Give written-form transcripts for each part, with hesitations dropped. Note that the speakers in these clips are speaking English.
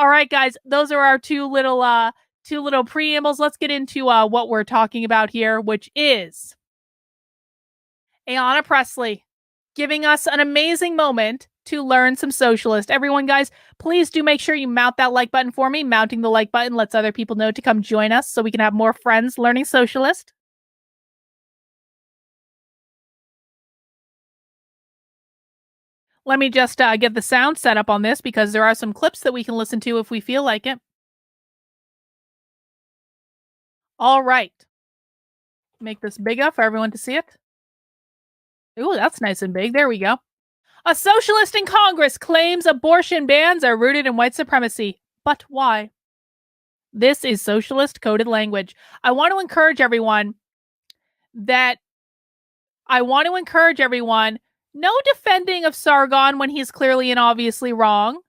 All right, guys, those are our two little preambles. Let's get into what we're talking about here, which is Ayanna Pressley giving us an amazing moment to learn some socialist. Everyone, guys, please do make sure you mount that like button for me. Mounting the like button lets other people know to come join us so we can have more friends learning socialist. Let me just get the sound set up on this because there are some clips that we can listen to if we feel like it. All right. Make this big enough for everyone to see it. Ooh, that's nice and big. There we go. A socialist in Congress claims abortion bans are rooted in white supremacy. But why? This is socialist coded language. I want to encourage everyone no defending of Sargon when he's clearly and obviously wrong.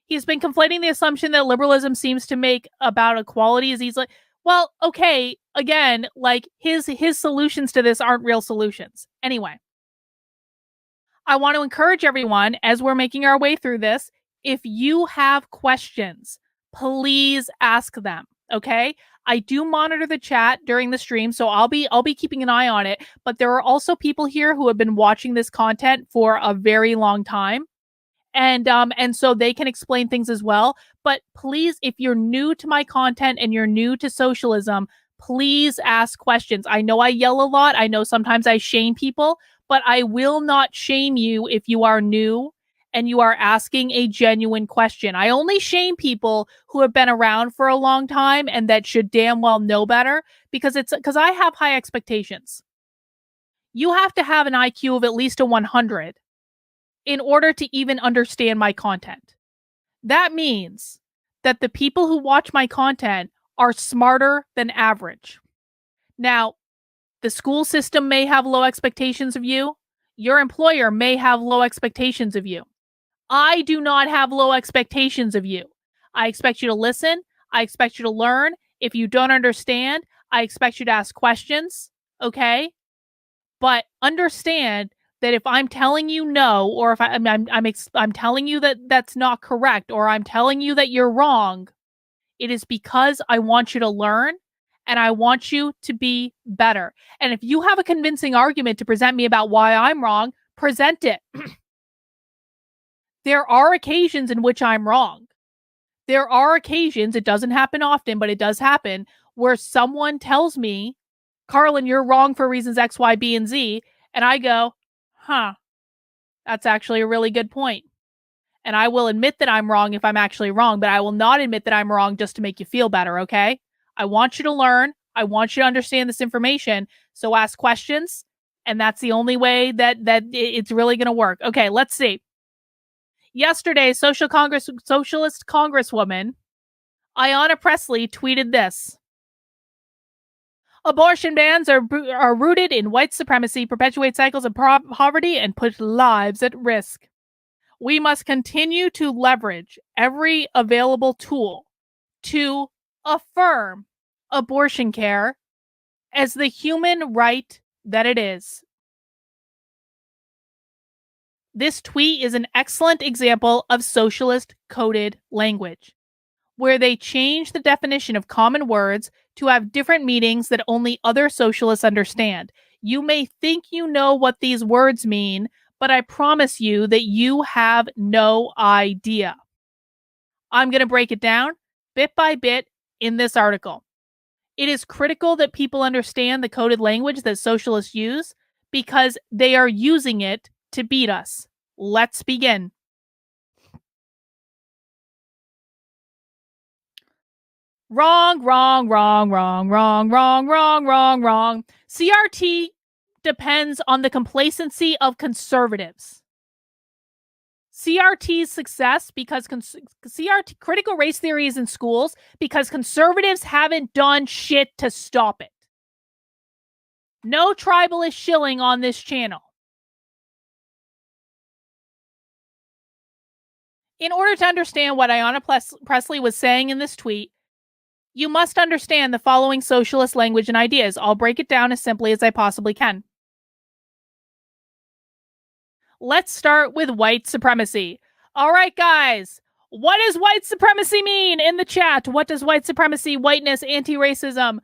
He's been conflating the assumption that liberalism seems to make about equality as easily. Well, okay, again, like his solutions to this aren't real solutions. Anyway, I want to encourage everyone as we're making our way through this, if you have questions, please ask them, okay? I do monitor the chat during the stream, so I'll be keeping an eye on it, but there are also people here who have been watching this content for a very long time. And so they can explain things as well. But please, if you're new to my content and you're new to socialism, please ask questions. I know I yell a lot. I know sometimes I shame people, but I will not shame you if you are new and you are asking a genuine question. I only shame people who have been around for a long time and that should damn well know better because I have high expectations. You have to have an IQ of at least a 100 in order to even understand my content. That means that the people who watch my content are smarter than average. Now, the school system may have low expectations of you. Your employer may have low expectations of you. I do not have low expectations of you. I expect you to listen. I expect you to learn. If you don't understand, I expect you to ask questions. Okay? But understand that if I'm telling you no, or if I'm telling you that that's not correct, or I'm telling you that you're wrong, it is because I want you to learn and I want you to be better. And if you have a convincing argument to present me about why I'm wrong, present it. There are occasions in which I'm wrong. There are occasions, it doesn't happen often, but it does happen, where someone tells me, Carlin, you're wrong for reasons X, Y, B, and Z. And I go, that's actually a really good point. And I will admit that I'm wrong if I'm actually wrong, but I will not admit that I'm wrong just to make you feel better, okay? I want you to learn. I want you to understand this information. So ask questions. And that's the only way that it's really going to work. Okay, let's see. Yesterday, Socialist Congresswoman Ayanna Pressley tweeted this. Abortion bans are rooted in white supremacy, perpetuate cycles of poverty, and put lives at risk. We must continue to leverage every available tool to affirm abortion care as the human right that it is. This tweet is an excellent example of socialist coded language, where they change the definition of common words to have different meanings that only other socialists understand. You may think you know what these words mean, but I promise you that you have no idea. I'm going to break it down bit by bit in this article. It is critical that people understand the coded language that socialists use because they are using it to beat us. Let's begin. Wrong. CRT depends on the complacency of conservatives. CRT's success because CRT critical race theory is in schools because conservatives haven't done shit to stop it. No tribalist shilling on this channel. In order to understand what Ayanna Pressley was saying in this tweet, you must understand the following socialist language and ideas. I'll break it down as simply as I possibly can. Let's start with white supremacy. All right, guys. What does white supremacy mean in the chat? What does white supremacy, whiteness, anti-racism,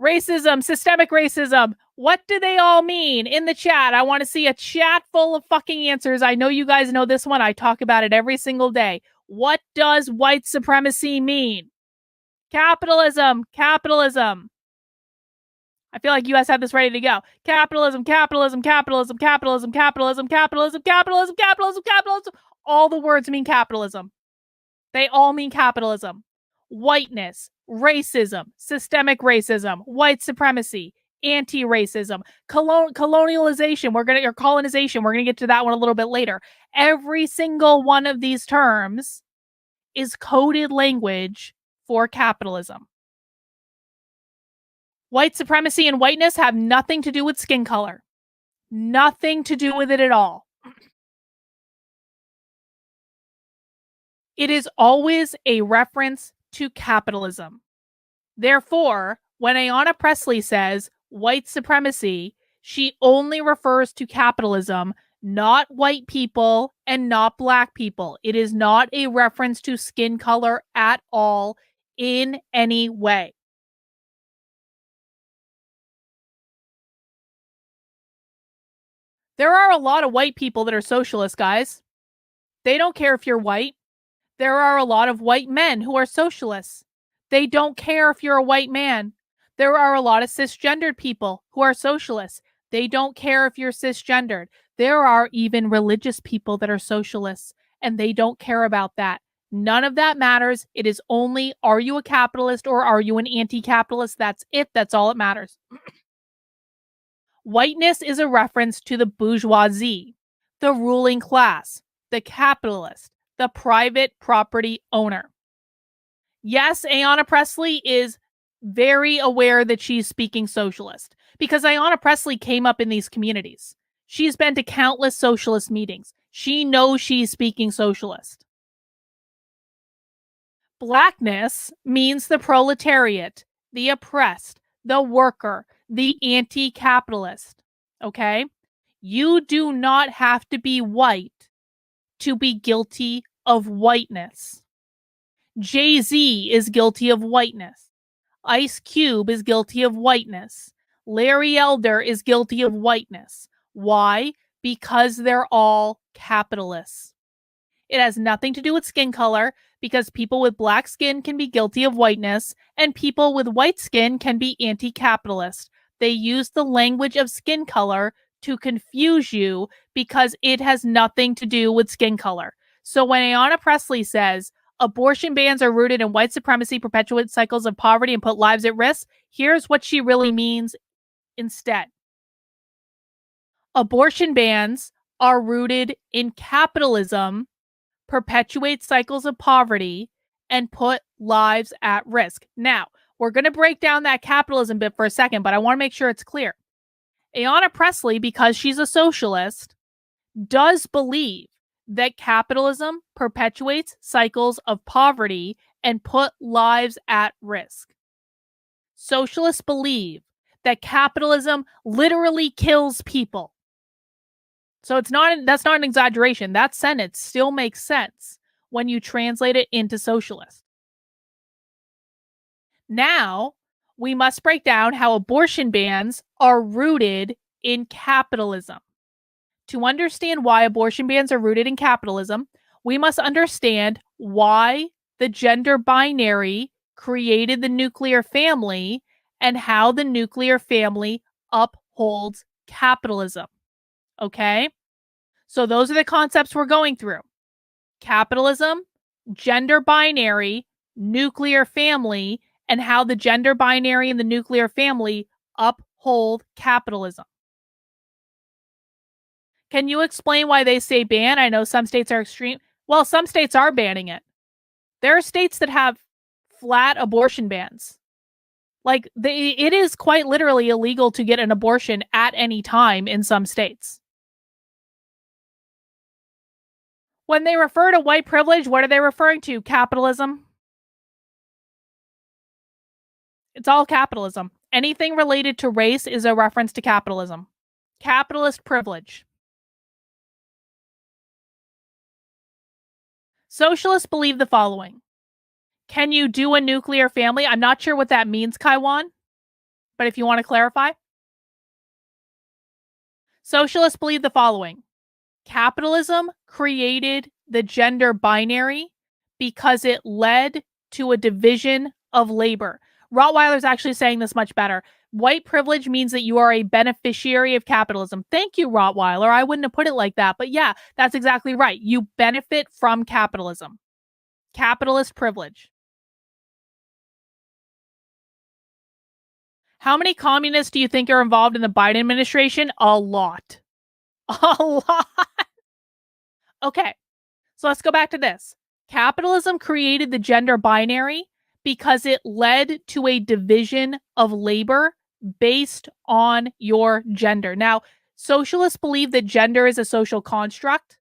racism, systemic racism, what do they all mean in the chat? I want to see a chat full of fucking answers. I know you guys know this one. I talk about it every single day. What does white supremacy mean? Capitalism, capitalism. I feel like you guys have this ready to go. Capitalism, capitalism, capitalism, capitalism, capitalism, capitalism, capitalism, capitalism, capitalism. All the words mean capitalism. They all mean capitalism. Whiteness, racism, systemic racism, white supremacy, anti-racism, colonialization. Or colonization. We're gonna get to that one a little bit later. Every single one of these terms is coded language for capitalism. White supremacy and whiteness have nothing to do with skin color. Nothing to do with it at all. It is always a reference to capitalism. Therefore, when Ayanna Pressley says white supremacy, she only refers to capitalism, not white people and not black people. It is not a reference to skin color at all in any way. There are a lot of white people that are socialists, guys. They don't care if you're white. There are a lot of white men who are socialists. They don't care if you're a white man. There are a lot of cisgendered people who are socialists. They don't care if you're cisgendered. There are even religious people that are socialists, and they don't care about that. None of that matters. It is only, are you a capitalist or are you an anti-capitalist? That's it. That's all it matters. Whiteness is a reference to the bourgeoisie, the ruling class, the capitalist, the private property owner. Yes, Ayanna Pressley is very aware that she's speaking socialist because Ayanna Pressley came up in these communities. She's been to countless socialist meetings. She knows she's speaking socialist. Blackness means the proletariat, the oppressed, the worker, the anti-capitalist. Okay? You do not have to be white to be guilty of whiteness. Jay-Z is guilty of whiteness. Ice Cube is guilty of whiteness. Larry Elder is guilty of whiteness. Why? Because they're all capitalists. It has nothing to do with skin color because people with black skin can be guilty of whiteness and people with white skin can be anti-capitalist. They use the language of skin color to confuse you because it has nothing to do with skin color. So when Ayanna Pressley says abortion bans are rooted in white supremacy, perpetuate cycles of poverty, and put lives at risk, here's what she really means instead. Abortion bans are rooted in capitalism, perpetuate cycles of poverty, and put lives at risk. Now, we're going to break down that capitalism bit for a second, but I want to make sure it's clear. Ayanna Pressley, because she's a socialist, does believe that capitalism perpetuates cycles of poverty and put lives at risk. Socialists believe that capitalism literally kills people. So that's not an exaggeration. That sentence still makes sense when you translate it into socialist. Now, we must break down how abortion bans are rooted in capitalism. To understand why abortion bans are rooted in capitalism, we must understand why the gender binary created the nuclear family and how the nuclear family upholds capitalism. Okay? So those are the concepts we're going through. Capitalism, gender binary, nuclear family, and how the gender binary and the nuclear family uphold capitalism. Can you explain why they say ban? I know some states are extreme. Well, some states are banning it. There are states that have flat abortion bans. Like, it is quite literally illegal to get an abortion at any time in some states. When they refer to white privilege, what are they referring to? Capitalism. It's all capitalism. Anything related to race is a reference to capitalism. Capitalist privilege. Socialists believe the following. Can you do a nuclear family? I'm not sure what that means, Kaiwan, but if you want to clarify. Socialists believe the following. Capitalism created the gender binary because it led to a division of labor. Rottweiler's actually saying this much better. White privilege means that you are a beneficiary of capitalism. Thank you, Rottweiler. I wouldn't have put it like that. But yeah, that's exactly right. You benefit from capitalism. Capitalist privilege. How many communists do you think are involved in the Biden administration? A lot. A lot. Okay, so let's go back to this. Capitalism created the gender binary because it led to a division of labor based on your gender. Now, socialists believe that gender is a social construct.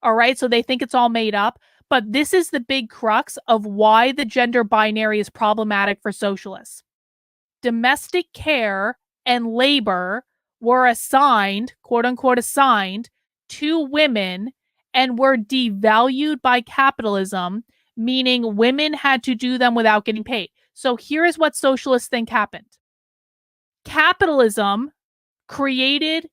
All right, so they think it's all made up. But this is the big crux of why the gender binary is problematic for socialists. Domestic care and labor were assigned, quote unquote, assigned to women and were devalued by capitalism, meaning women had to do them without getting paid. So here is what socialists think happened. Capitalism created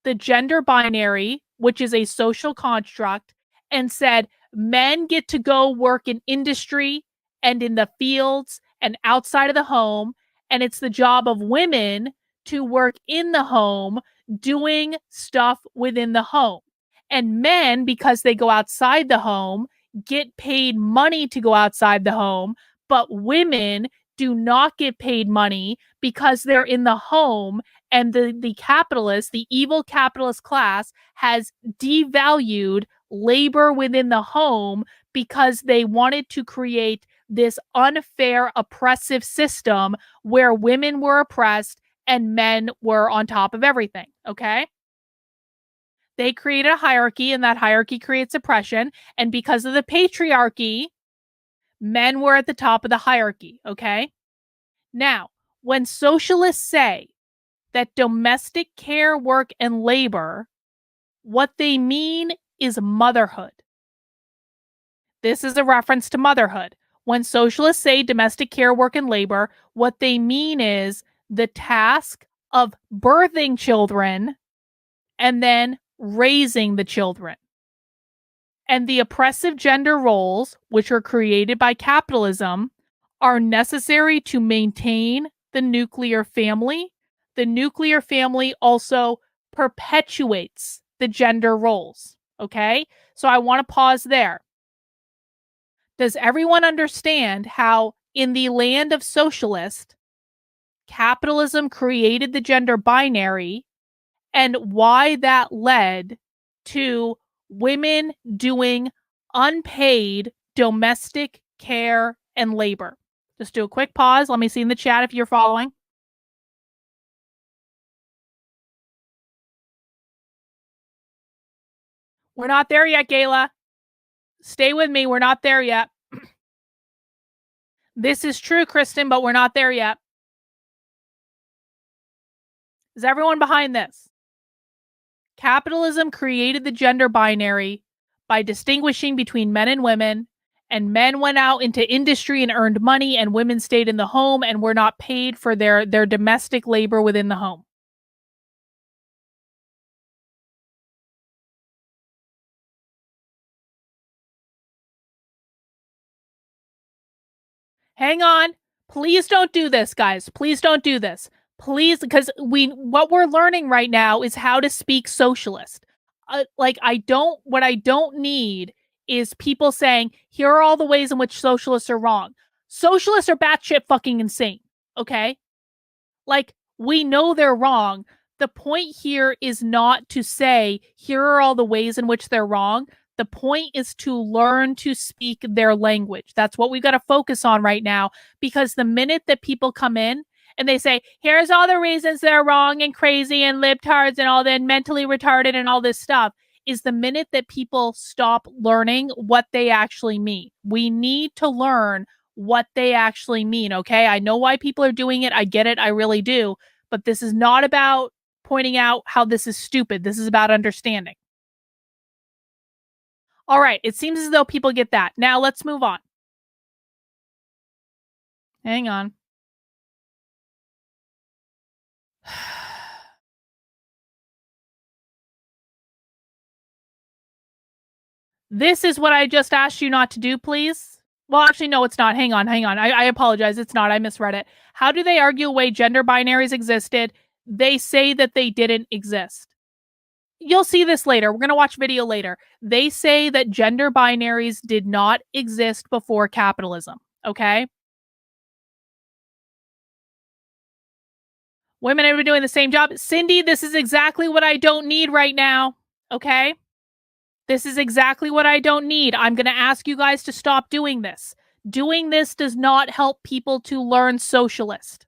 the gender binary, which is a social construct, and said men get to go work in industry and in the fields and outside of the home. And it's the job of women to work in the home doing stuff within the home. And men, because they go outside the home, get paid money to go outside the home. But women do not get paid money because they're in the home, and the capitalist, the evil capitalist class, has devalued labor within the home because they wanted to create this unfair, oppressive system where women were oppressed and men were on top of everything. Okay. They created a hierarchy, and that hierarchy creates oppression. And because of the patriarchy, men were at the top of the hierarchy. Okay. Now, when socialists say that domestic care, work, and labor, what they mean is motherhood. This is a reference to motherhood. When socialists say domestic care, work, and labor, what they mean is the task of birthing children and then raising the children. And the oppressive gender roles, which are created by capitalism, are necessary to maintain the nuclear family. The nuclear family also perpetuates the gender roles. Okay? So I want to pause there. Does everyone understand how, in the land of socialist, capitalism created the gender binary and why that led to women doing unpaid domestic care and labor? Just do a quick pause. Let me see in the chat if you're following. We're not there yet, Gayla. Stay with me. We're not there yet. This is true, Kristen, but we're not there yet. Is everyone behind this? Capitalism created the gender binary by distinguishing between men and women, and men went out into industry and earned money, and women stayed in the home and were not paid for their domestic labor within the home. Hang on. Please don't do this, guys. Please don't do this. Please, because what we're learning right now is how to speak socialist. What I don't need is people saying, here are all the ways in which socialists are wrong. Socialists are batshit fucking insane. Okay? Like, we know they're wrong. The point here is not to say, here are all the ways in which they're wrong. The point is to learn to speak their language. That's what we've got to focus on right now, because the minute that people come in and they say, here's all the reasons they're wrong and crazy and libtards and all that, mentally retarded and all this stuff, is the minute that people stop learning what they actually mean. We need to learn what they actually mean, okay? I know why people are doing it. I get it. I really do. But this is not about pointing out how this is stupid. This is about understanding. All right, it seems as though people get that. Now let's move on. Hang on. This is what I just asked you not to do, please. Well, actually, no, it's not. Hang on. I apologize. It's not. I misread it. How do they argue away gender binaries existed? They say that they didn't exist. You'll see this later. We're going to watch video later. They say that gender binaries did not exist before capitalism. Okay? Women have been doing the same job. Cindy, this is exactly what I don't need right now. Okay? This is exactly what I don't need. I'm going to ask you guys to stop doing this. Doing this does not help people to learn socialist.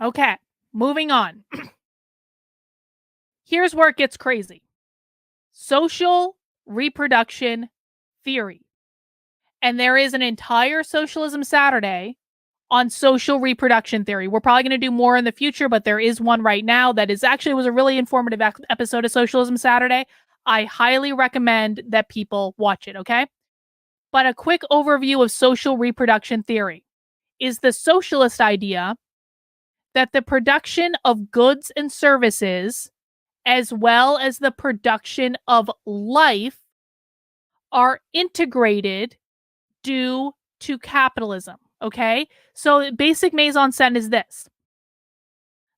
Okay, moving on. Here's where it gets crazy. Social reproduction theory. And there is an entire Socialism Saturday on social reproduction theory. We're probably going to do more in the future, but there is one right now that is actually was a really informative episode of Socialism Saturday. I highly recommend that people watch it, okay? But a quick overview of social reproduction theory is the socialist idea that the production of goods and services, as well as the production of life, are integrated due to capitalism. Okay? So, basic mise en scène is this: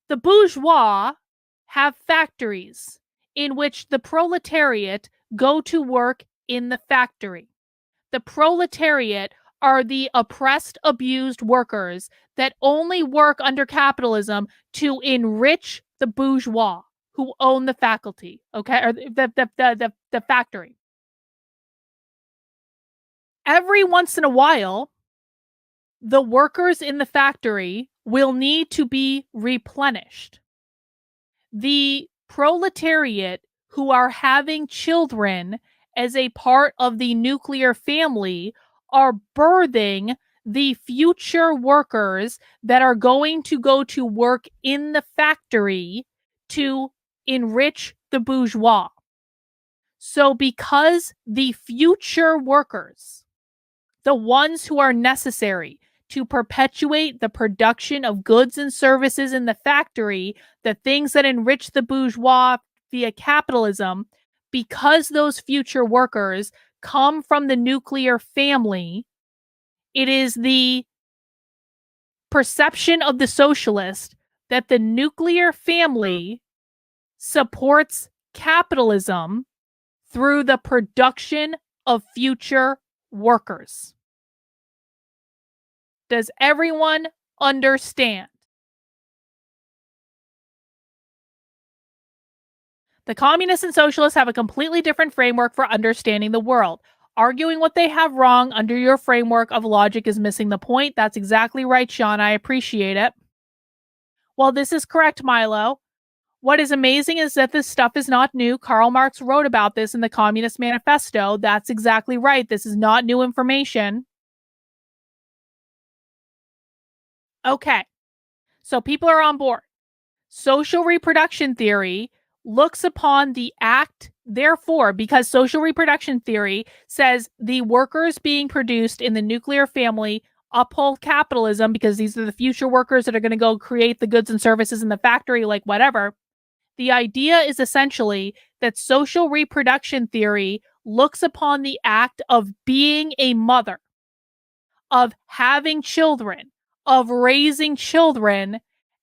the bourgeois have factories in which the proletariat go to work in the factory. The proletariat are the oppressed, abused workers that only work under capitalism to enrich the bourgeois who own the faculty, okay, or the factory. Every once in a while, the workers in the factory will need to be replenished. The proletariat who are having children as a part of the nuclear family are birthing the future workers that are going to go to work in the factory to enrich the bourgeois. So, because the future workers, the ones who are necessary to perpetuate the production of goods and services in the factory, the things that enrich the bourgeois via capitalism, because those future workers come from the nuclear family, it is the perception of the socialist that the nuclear family supports capitalism through the production of future workers. Does everyone understand? The communists and socialists have a completely different framework for understanding the world. Arguing what they have wrong under your framework of logic is missing the point. That's exactly right, Sean. I appreciate it. Well, this is correct, Milo. What is amazing is that this stuff is not new. Karl Marx wrote about this in the Communist Manifesto. That's exactly right. This is not new information. Okay, so people are on board. Social reproduction theory looks upon the act, therefore, because social reproduction theory says the workers being produced in the nuclear family uphold capitalism because these are the future workers that are going to go create the goods and services in the factory, like whatever. The idea is essentially that social reproduction theory looks upon the act of being a mother, of having children, of raising children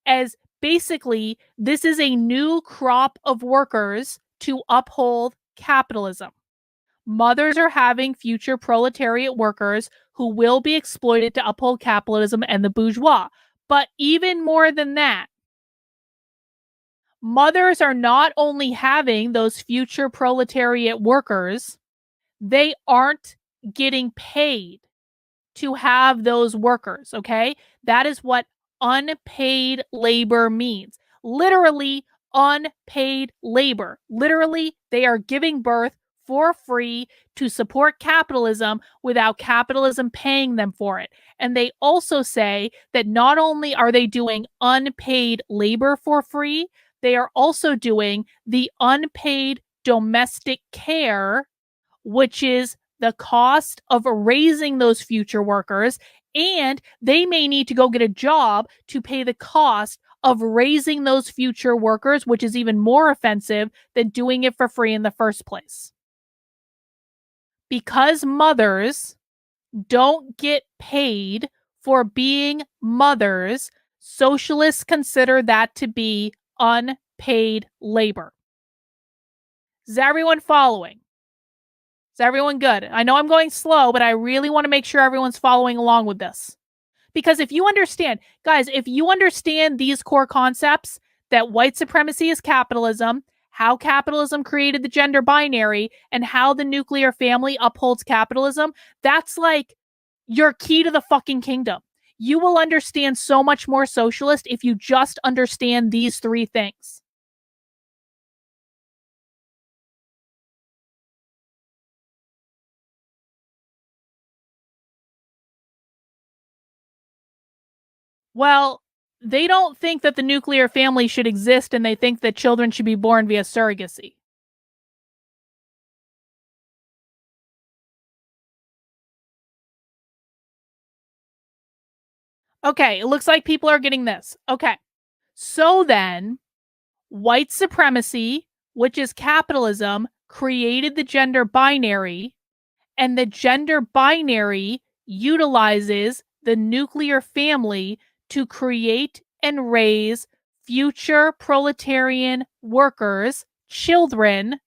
as basically this is a new crop of workers to uphold capitalism. Mothers are having future proletariat workers who will be exploited to uphold capitalism and the bourgeois. But even more than that, mothers are not only having those future proletariat workers, they aren't getting paid to have those workers, okay? That is what unpaid labor means. Literally, unpaid labor. Literally, they are giving birth for free to support capitalism without capitalism paying them for it. And they also say that not only are they doing unpaid labor for free, they are also doing the unpaid domestic care, which is the cost of raising those future workers. And they may need to go get a job to pay the cost of raising those future workers, which is even more offensive than doing it for free in the first place. Because mothers don't get paid for being mothers, socialists consider that to be unpaid labor. Is everyone following? Is everyone good? I know I'm going slow, but I really want to make sure everyone's following along with this. Because if you understand, guys, if you understand these core concepts, that white supremacy is capitalism, how capitalism created the gender binary, and how the nuclear family upholds capitalism, that's like your key to the fucking kingdom. You will understand so much more socialist if you just understand these three things. Well, they don't think that the nuclear family should exist, and they think that children should be born via surrogacy. Okay, it looks like people are getting this. Okay. So then, white supremacy, which is capitalism, created the gender binary, and the gender binary utilizes the nuclear family to create and raise future proletarian workers, children,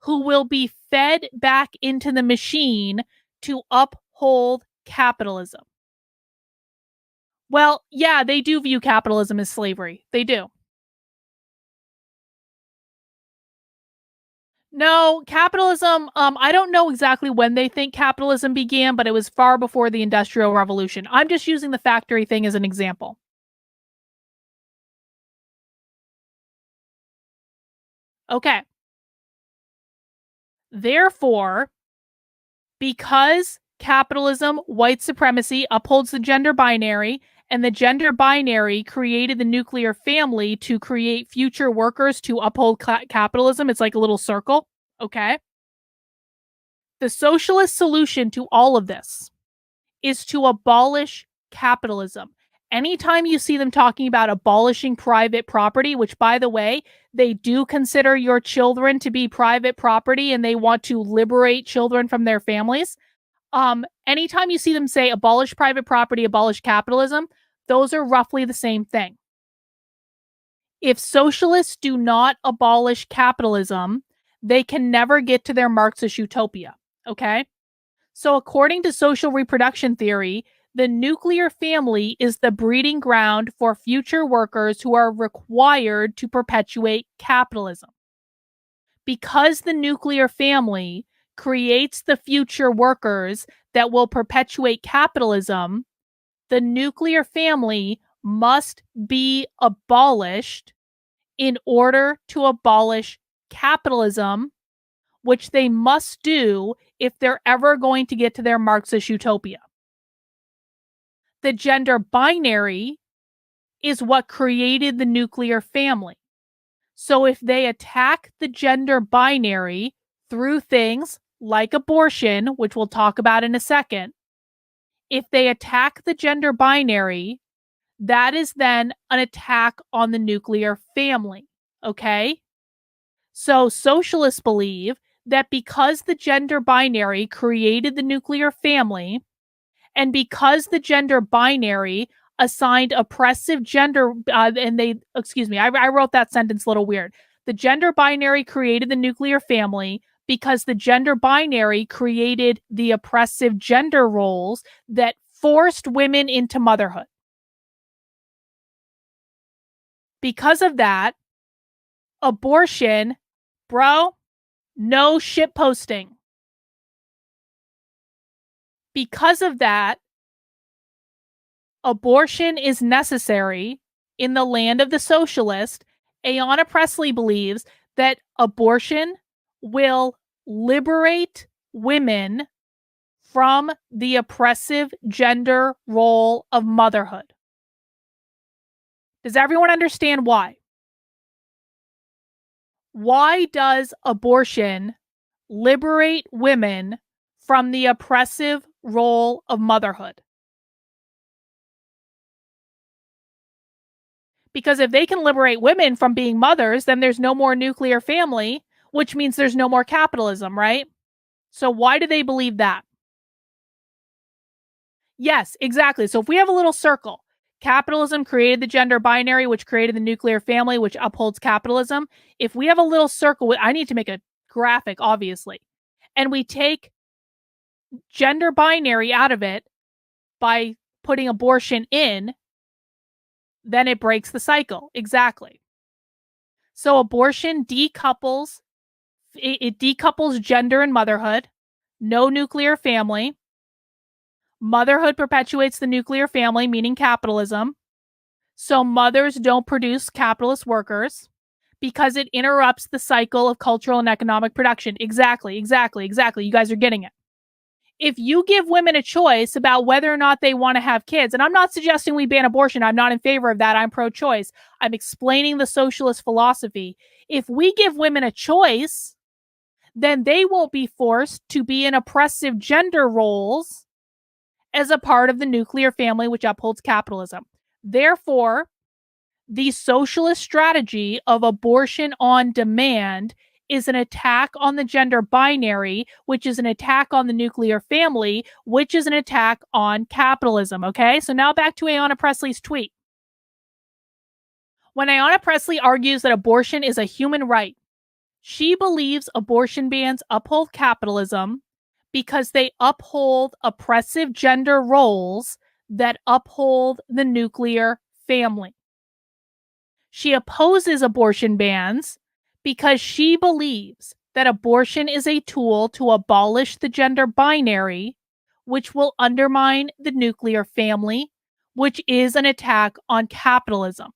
who will be fed back into the machine to uphold capitalism. Well, yeah, they do view capitalism as slavery. They do. No, capitalism, I don't know exactly when they think capitalism began, but it was far before the Industrial Revolution. I'm just using the factory thing as an example. Okay. Therefore, because capitalism, white supremacy upholds the gender binary, and the gender binary created the nuclear family to create future workers to uphold capitalism, it's like a little circle. Okay. The socialist solution to all of this is to abolish capitalism. Anytime you see them talking about abolishing private property, which, by the way, they do consider your children to be private property and they want to liberate children from their families. Anytime you see them say abolish private property, abolish capitalism, those are roughly the same thing. If socialists do not abolish capitalism, they can never get to their Marxist utopia. Okay? So, according to social reproduction theory, the nuclear family is the breeding ground for future workers who are required to perpetuate capitalism. Because the nuclear family creates the future workers that will perpetuate capitalism, the nuclear family must be abolished in order to abolish capitalism, which they must do if they're ever going to get to their Marxist utopia. The gender binary is what created the nuclear family. So if they attack the gender binary through things like abortion, which we'll talk about in a second, if they attack the gender binary, that is then an attack on the nuclear family. Okay? So socialists believe that because the gender binary created the nuclear family, and because the gender binary assigned oppressive gender, I wrote that sentence a little weird. The gender binary created the nuclear family because the gender binary created the oppressive gender roles that forced women into motherhood. Because of that, abortion, bro, no shit posting. Because of that, abortion is necessary in the land of the socialist. Ayanna Pressley believes that abortion will liberate women from the oppressive gender role of motherhood. Does everyone understand why? Why does abortion liberate women from the oppressive role of motherhood? Because if they can liberate women from being mothers, then there's no more nuclear family, which means there's no more capitalism, right? So why do they believe that? Yes, exactly. So if we have a little circle, capitalism created the gender binary, which created the nuclear family, which upholds capitalism. If we have a little circle, I need to make a graphic, obviously, and we take gender binary out of it by putting abortion in, then it breaks the cycle. Exactly. So abortion decouples, it decouples gender and motherhood. No nuclear family. Motherhood perpetuates the nuclear family, meaning capitalism. So mothers don't produce capitalist workers because it interrupts the cycle of cultural and economic production. Exactly. You guys are getting it. If you give women a choice about whether or not they want to have kids, and I'm not suggesting we ban abortion, I'm not in favor of that, I'm pro-choice. I'm explaining the socialist philosophy. If we give women a choice, then they won't be forced to be in oppressive gender roles as a part of the nuclear family, which upholds capitalism. Therefore, the socialist strategy of abortion on demand is an attack on the gender binary, which is an attack on the nuclear family, which is an attack on capitalism. Okay, so now back to Ayanna Pressley's tweet. When Ayanna Pressley argues that abortion is a human right, she believes abortion bans uphold capitalism because they uphold oppressive gender roles that uphold the nuclear family. She opposes abortion bans because she believes that abortion is a tool to abolish the gender binary, which will undermine the nuclear family, which is an attack on capitalism.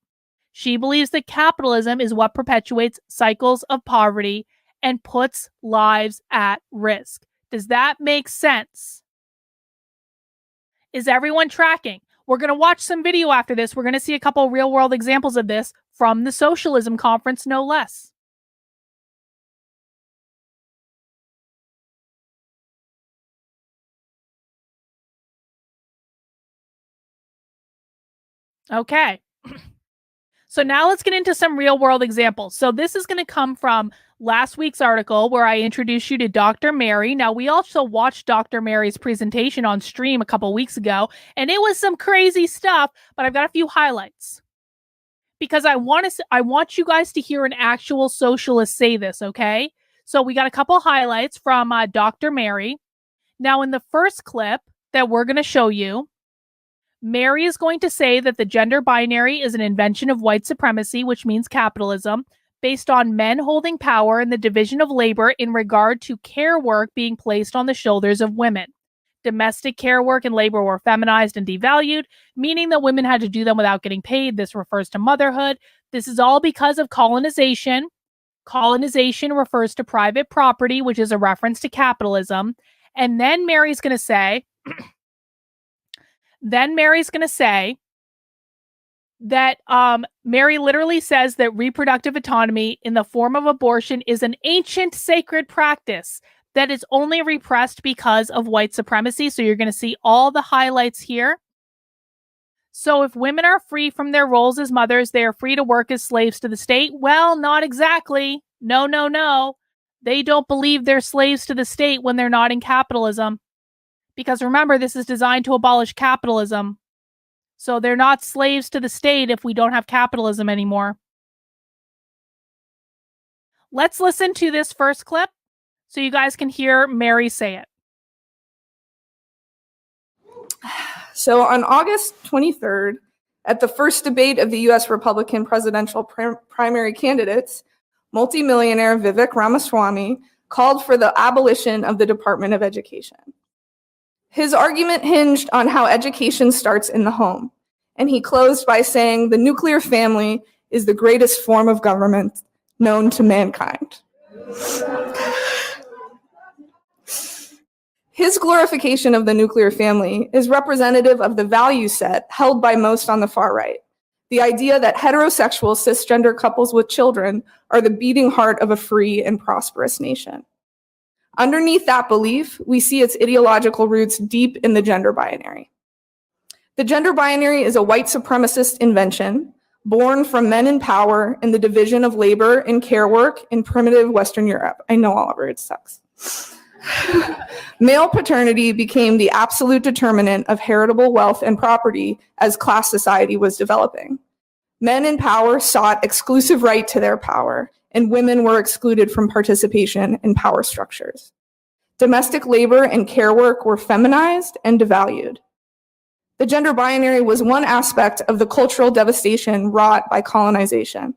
She believes that capitalism is what perpetuates cycles of poverty and puts lives at risk. Does that make sense? Is everyone tracking? We're going to watch some video after this. We're going to see a couple real world examples of this from the Socialism Conference, no less. Okay. So now let's get into some real world examples. So this is going to come from last week's article where I introduced you to Dr. Mary. Now, we also watched Dr. Mary's presentation on stream a couple weeks ago, and it was some crazy stuff, but I've got a few highlights. Because I want you guys to hear an actual socialist say this, okay? So we got a couple highlights from Dr. Mary. Now, in the first clip that we're going to show you, Mary is going to say that the gender binary is an invention of white supremacy, which means capitalism, based on men holding power and the division of labor in regard to care work being placed on the shoulders of women. Domestic care work and labor were feminized and devalued, meaning that women had to do them without getting paid. This refers to motherhood. This is all because of colonization. Colonization refers to private property, which is a reference to capitalism. And then Mary's going to say, that Mary literally says that reproductive autonomy in the form of abortion is an ancient sacred practice that is only repressed because of white supremacy. So you're going to see all the highlights here. So if women are free from their roles as mothers, they are free to work as slaves to the state. Well, not exactly. No. They don't believe they're slaves to the state when they're not in capitalism. Because remember, this is designed to abolish capitalism. So they're not slaves to the state if we don't have capitalism anymore. Let's listen to this first clip so you guys can hear Mary say it. So on August 23rd, at the first debate of the U.S. Republican presidential primary candidates, multimillionaire Vivek Ramaswamy called for the abolition of the Department of Education. His argument hinged on how education starts in the home, and he closed by saying the nuclear family is the greatest form of government known to mankind. His glorification of the nuclear family is representative of the value set held by most on the far right. The idea that heterosexual cisgender couples with children are the beating heart of a free and prosperous nation. Underneath that belief, we see its ideological roots deep in the gender binary. The gender binary is a white supremacist invention born from men in power in the division of labor and care work in primitive Western Europe. I know, Oliver, it sucks. Male paternity became the absolute determinant of heritable wealth and property as class society was developing. Men in power sought exclusive right to their power, and women were excluded from participation in power structures. Domestic labor and care work were feminized and devalued. The gender binary was one aspect of the cultural devastation wrought by colonization.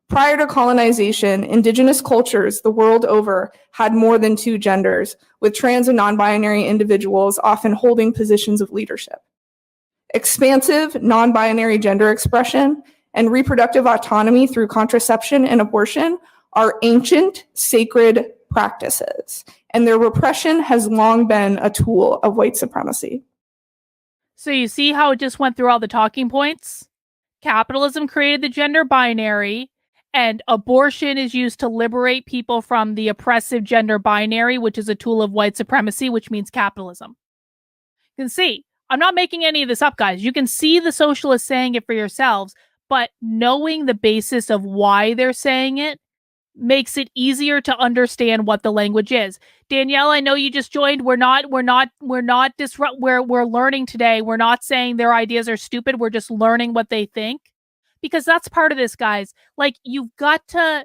Prior to colonization, indigenous cultures the world over had more than two genders, with trans and non-binary individuals often holding positions of leadership. Expansive, non-binary gender expression and reproductive autonomy through contraception and abortion are ancient, sacred practices, and their repression has long been a tool of white supremacy. So you see how it just went through all the talking points? Capitalism created the gender binary, and abortion is used to liberate people from the oppressive gender binary, which is a tool of white supremacy, which means capitalism. You can see, I'm not making any of this up, guys. You can see the socialists saying it for yourselves, but knowing the basis of why they're saying it makes it easier to understand what the language is. Danielle, I know you just joined. We're learning today. We're not saying their ideas are stupid. We're just learning what they think. Because that's part of this, guys. Like, you've got to,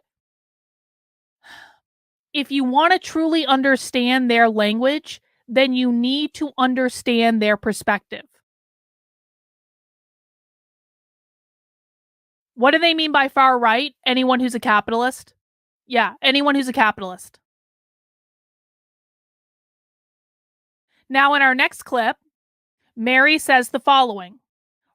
if you want to truly understand their language, then you need to understand their perspective. What do they mean by far right? Anyone who's a capitalist? Yeah, anyone who's a capitalist. Now, in our next clip, Mary says the following.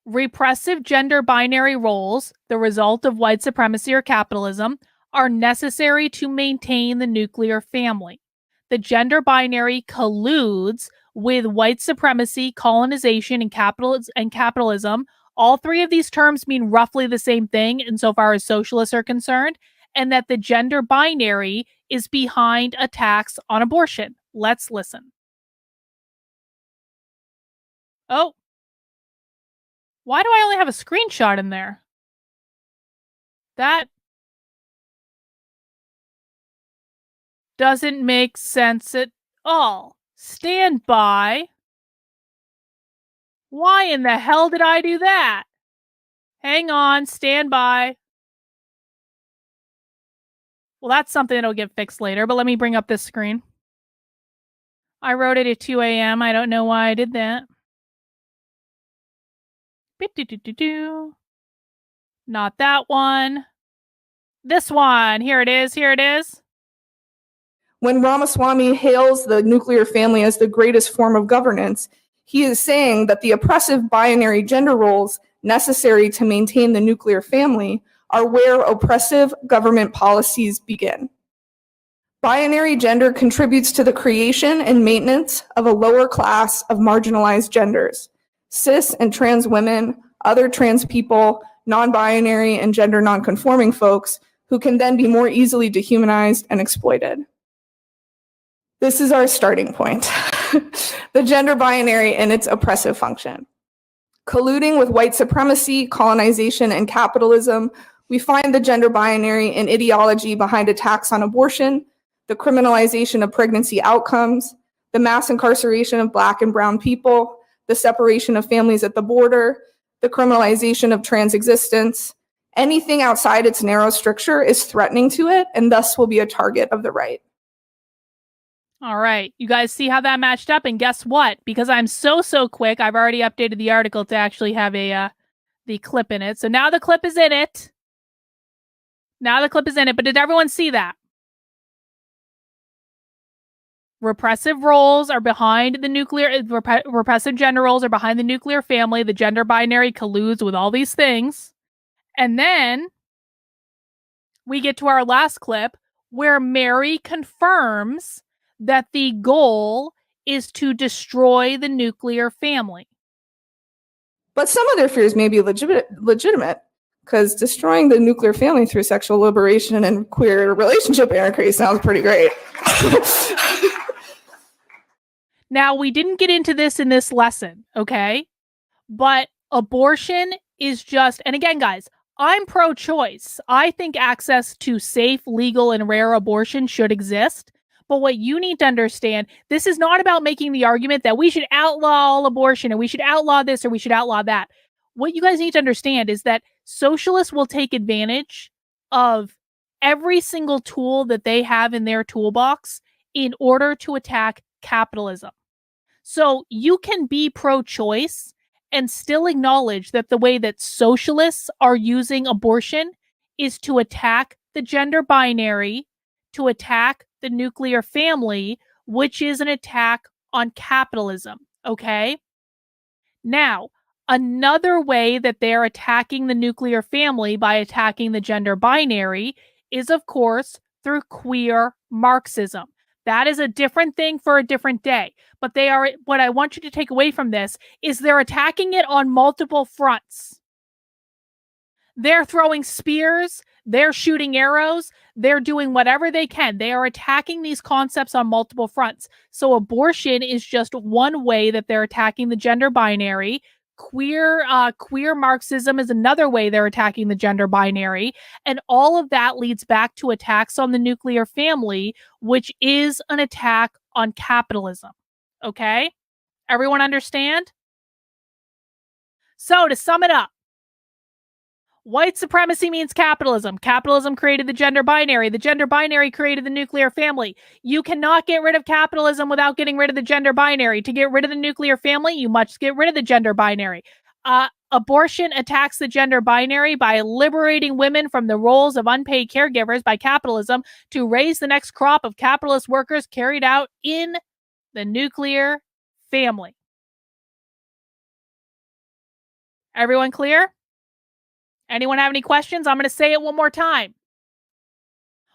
Repressive gender binary roles, the result of white supremacy or capitalism, are necessary to maintain the nuclear family. The gender binary colludes with white supremacy, colonization, and capitalism. All three of these terms mean roughly the same thing insofar as socialists are concerned, and that the gender binary is behind attacks on abortion. Let's listen. Oh. Why do I only have a screenshot in there? That doesn't make sense at all. Stand by. Why in the hell did I do that? Hang on, stand by. Well, that's something that'll get fixed later, but let me bring up this screen. I wrote it at 2 a.m. I don't know why I did that. Not that one. This one. Here it is. Here it is. When Ramaswamy hails the nuclear family as the greatest form of governance, he is saying that the oppressive binary gender roles necessary to maintain the nuclear family are where oppressive government policies begin. Binary gender contributes to the creation and maintenance of a lower class of marginalized genders. Cis and trans women, other trans people, non-binary and gender non-conforming folks who can then be more easily dehumanized and exploited. This is our starting point. The gender binary and its oppressive function. Colluding with white supremacy, colonization, and capitalism, we find the gender binary and ideology behind attacks on abortion, the criminalization of pregnancy outcomes, the mass incarceration of Black and brown people, the separation of families at the border, the criminalization of trans existence. Anything outside its narrow stricture is threatening to it and thus will be a target of the right. All right, you guys see how that matched up? And guess what? Because I'm so quick, I've already updated the article to actually have the clip in it. So now the clip is in it. But did everyone see that? Repressive roles are behind the nuclear, repressive gender roles are behind the nuclear family. The gender binary colludes with all these things. And then we get to our last clip where Mary confirms that the goal is to destroy the nuclear family. But some of their fears may be legitimate, because destroying the nuclear family through sexual liberation and queer relationship anarchy sounds pretty great. Now, we didn't get into this in this lesson, okay? But abortion is just, and again, guys, I'm pro-choice. I think access to safe, legal, and rare abortion should exist. But what you need to understand, this is not about making the argument that we should outlaw all abortion and we should outlaw this or we should outlaw that. What you guys need to understand is that socialists will take advantage of every single tool that they have in their toolbox in order to attack capitalism. So you can be pro-choice and still acknowledge that the way that socialists are using abortion is to attack the gender binary, to attack the nuclear family, which is an attack on capitalism, okay? Now, another way that they're attacking the nuclear family by attacking the gender binary is, of course, through queer Marxism. That is a different thing for a different day. But they are, what I want you to take away from this is they're attacking it on multiple fronts. They're throwing spears, they're shooting arrows, they're doing whatever they can. They are attacking these concepts on multiple fronts. So abortion is just one way that they're attacking the gender binary. Queer Marxism is another way they're attacking the gender binary. And all of that leads back to attacks on the nuclear family, which is an attack on capitalism. Okay? Everyone understand? So to sum it up, white supremacy means capitalism. Capitalism created the gender binary. The gender binary created the nuclear family. You cannot get rid of capitalism without getting rid of the gender binary. To get rid of the nuclear family, you must get rid of the gender binary. Abortion attacks the gender binary by liberating women from the roles of unpaid caregivers by capitalism to raise the next crop of capitalist workers carried out in the nuclear family. Everyone clear? Anyone have any questions? I'm going to say it one more time.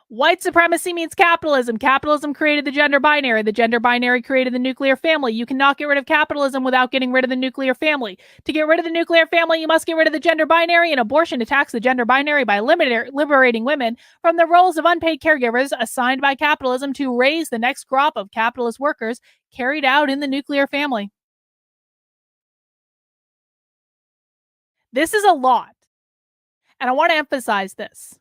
White supremacy means capitalism. Capitalism created the gender binary. The gender binary created the nuclear family. You cannot get rid of capitalism without getting rid of the nuclear family. To get rid of the nuclear family, you must get rid of the gender binary, and abortion attacks the gender binary by liberating women from the roles of unpaid caregivers assigned by capitalism to raise the next crop of capitalist workers carried out in the nuclear family. This is a lot. And I want to emphasize this.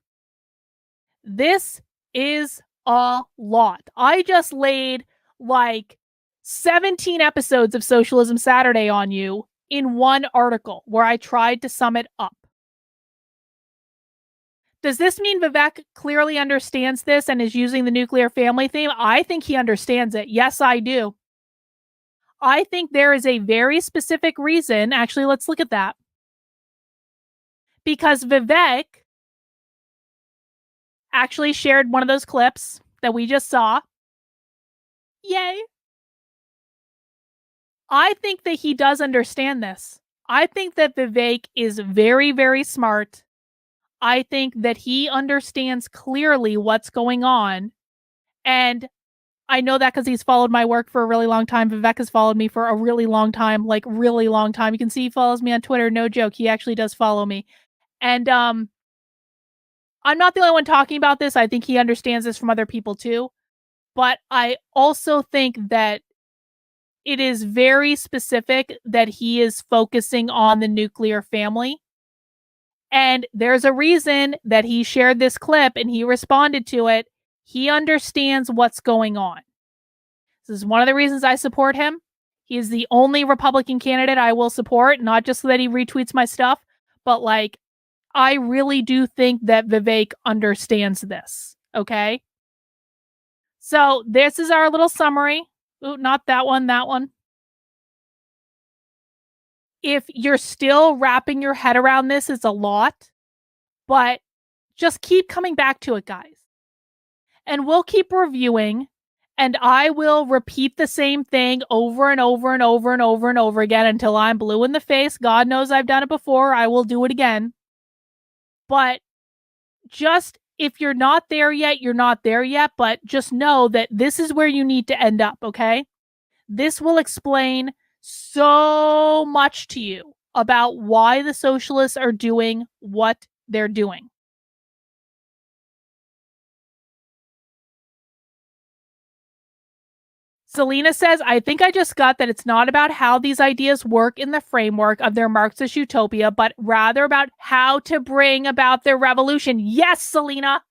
This is a lot. I just laid like 17 episodes of Socialism Saturday on you in one article where I tried to sum it up. Does this mean Vivek clearly understands this and is using the nuclear family theme? I think he understands it. Yes, I do. I think there is a very specific reason. Actually, let's look at that. Because Vivek actually shared one of those clips that we just saw. Yay. I think that he does understand this. I think that Vivek is very, very smart. I think that he understands clearly what's going on. And I know that because he's followed my work for a really long time. Vivek has followed me for a really long time, like really long time. You can see he follows me on Twitter. No joke. He actually does follow me. And I'm not the only one talking about this. I think he understands this from other people too. But I also think that it is very specific that he is focusing on the nuclear family. And there's a reason that he shared this clip and he responded to it. He understands what's going on. This is one of the reasons I support him. He is the only Republican candidate I will support, not just so that he retweets my stuff, but like, I really do think that Vivek understands this, okay? So this is our little summary. Ooh, not that one, that one. If you're still wrapping your head around this, it's a lot, but just keep coming back to it, guys. And we'll keep reviewing, and I will repeat the same thing over and over and over and over and over again until I'm blue in the face. God knows I've done it before. I will do it again. But just if you're not there yet, you're not there yet. But just know that this is where you need to end up, okay? This will explain so much to you about why the socialists are doing what they're doing. Selena says, I think I just got that it's not about how these ideas work in the framework of their Marxist utopia, but rather about how to bring about their revolution. Yes, Selena.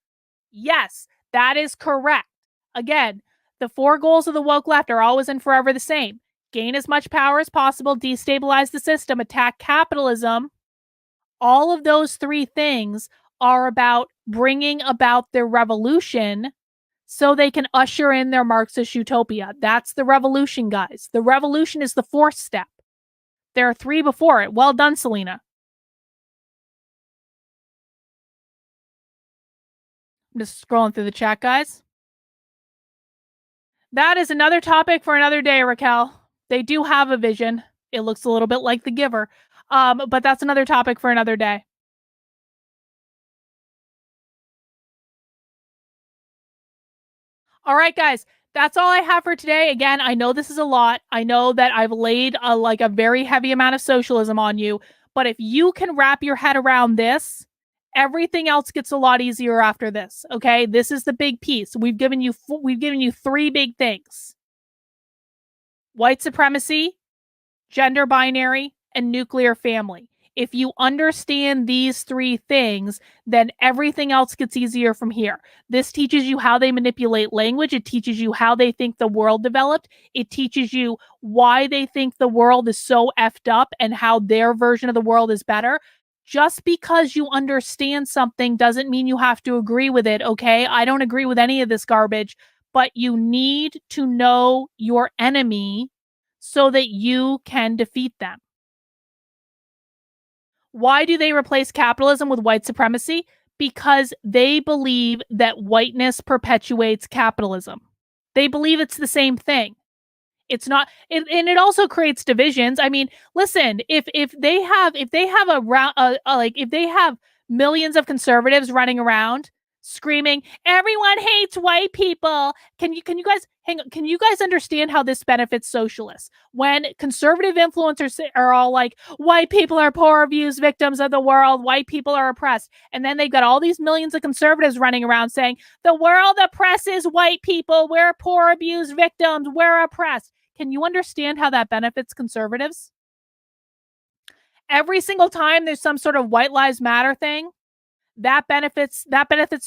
Yes, that is correct. Again, the 4 goals of the woke left are always and forever the same. Gain as much power as possible, destabilize the system, attack capitalism. All of those 3 things are about bringing about their revolution so they can usher in their Marxist utopia. That's the revolution, guys. The revolution is the 4th step. There are 3 before it. Well done, Selena. I'm just scrolling through the chat, guys. That is another topic for another day, Raquel. They do have a vision. It looks a little bit like The Giver. But that's another topic for another day. All right, guys, that's all I have for today. Again, I know this is a lot. I know that I've laid a very heavy amount of socialism on you, but if you can wrap your head around this, everything else gets a lot easier after this. Okay, this is the big piece. We've given you 3 big things: white supremacy, gender binary, and nuclear family. If you understand these 3 things, then everything else gets easier from here. This teaches you how they manipulate language. It teaches you how they think the world developed. It teaches you why they think the world is so effed up and how their version of the world is better. Just because you understand something doesn't mean you have to agree with it, okay? I don't agree with any of this garbage, but you need to know your enemy so that you can defeat them. Why do they replace capitalism with white supremacy? Because they believe that whiteness perpetuates capitalism. They believe it's the same thing. It's not, and it also creates divisions. I mean, listen, if they have millions of conservatives running around screaming, everyone hates white people. Can you guys hang on? Can you guys understand how this benefits socialists? When conservative influencers are all like, white people are poor, abused victims of the world, white people are oppressed. And then they've got all these millions of conservatives running around saying, the world oppresses white people. We're poor, abused victims. We're oppressed. Can you understand how that benefits conservatives? Every single time there's some sort of white lives matter thing, that benefits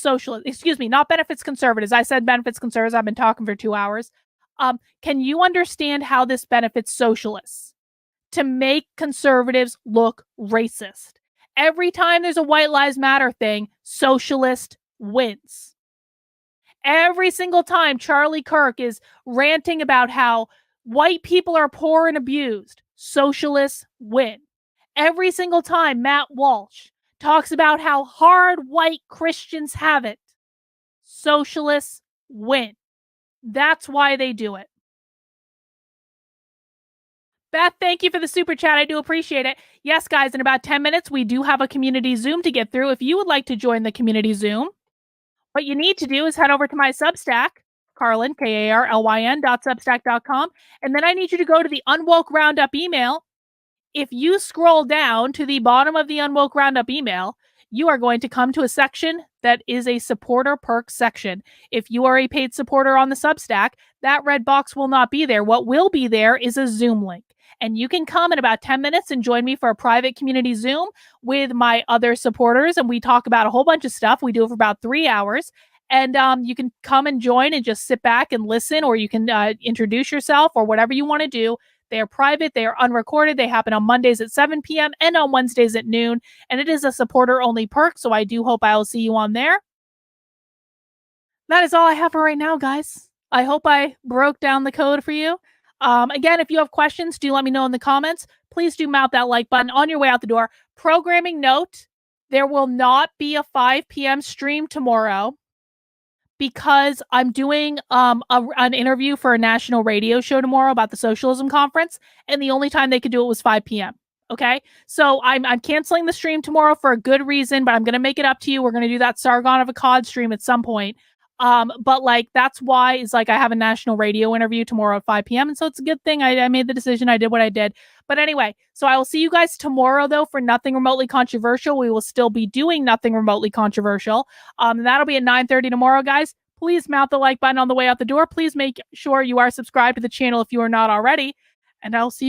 socialists. Excuse me, not benefits conservatives. I said benefits conservatives. I've been talking for 2 hours. Can you understand how this benefits socialists? To make conservatives look racist. Every time there's a white lives matter thing, socialist wins. Every single time Charlie Kirk is ranting about how white people are poor and abused, socialists win. Every single time Matt Walsh talks about how hard white Christians have it, socialists win. That's why they do it. Beth, thank you for the super chat. I do appreciate it. Yes, guys, in about 10 minutes, we do have a community Zoom to get through. If you would like to join the community Zoom, what you need to do is head over to my Substack, Carlyn, KARLYN.substack.com, and then I need you to go to the Unwoke Roundup email. If you scroll down to the bottom of the Unwoke Roundup email, you are going to come to a section that is a supporter perks section. If you are a paid supporter on the Substack, that red box will not be there. What will be there is a Zoom link. And you can come in about 10 minutes and join me for a private community Zoom with my other supporters. And we talk about a whole bunch of stuff. We do it for about 3 hours. And you can come and join and just sit back and listen, or you can introduce yourself or whatever you want to do. They are private. They are unrecorded. They happen on Mondays at 7 p.m. and on Wednesdays at noon. And it is a supporter-only perk, so I do hope I will see you on there. That is all I have for right now, guys. I hope I broke down the code for you. Again, if you have questions, do let me know in the comments. Please do mount that like button on your way out the door. Programming note, there will not be a 5 p.m. stream tomorrow because I'm doing an interview for a national radio show tomorrow about the socialism conference, and the only time they could do it was 5 p.m. Okay, so I'm canceling the stream tomorrow for a good reason, but I'm going to make it up to you. We're going to do that Sargon of Akkad stream at some point. But like that's why is like I have a national radio interview tomorrow at 5 p.m. And so it's a good thing I made the decision. I did what I did. But anyway, so I will see you guys tomorrow though for Nothing Remotely Controversial. We will still be doing Nothing Remotely Controversial. And that'll be at 9:30 tomorrow, guys. Please mount the like button on the way out the door. Please make sure you are subscribed to the channel if you are not already. And I'll see you